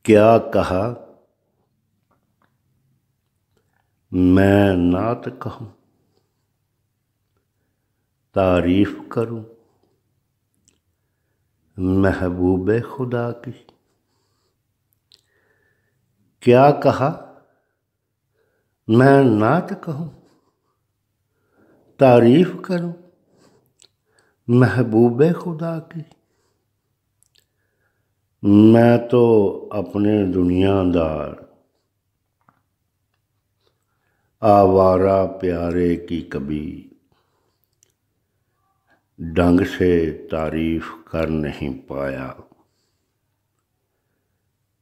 क्या कहा मैं नात कहूँ, तारीफ करूँ महबूबे खुदा की। क्या कहा मैं नात कहूँ, तारीफ करूँ महबूबे खुदा की। मैं तो अपने दुनियादार आवारा प्यारे की कभी ढंग से तारीफ कर नहीं पाया।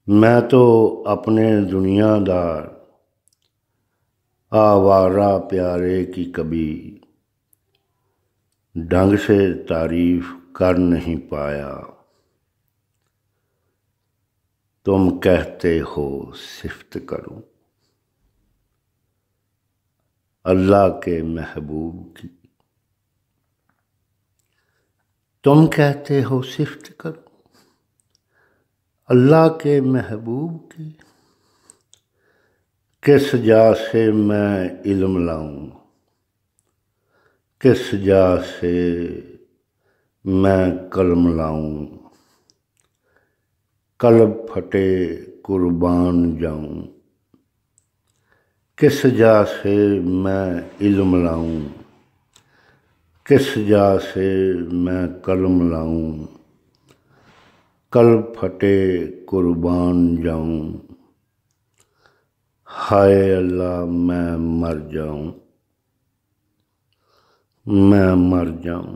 मैं तो अपने दुनियादार आवारा प्यारे की कभी ढंग से तारीफ कर नहीं पाया। तुम कहते हो सिफ्त करूं अल्लाह के महबूब की। तुम कहते हो सिफ्त करूं अल्लाह के महबूब की। किस जा से मैं इल्म लाऊं, किस जा से मैं कलम लाऊं। कल्ब फटे कुर्बान जाऊं, किस जा से मैं इल्म लाऊं। किस जा से मैं कलम लाऊं। कल्ब फटे कुर्बान जाऊं। हाय अल्लाह मैं मर जाऊं, मैं मर जाऊं।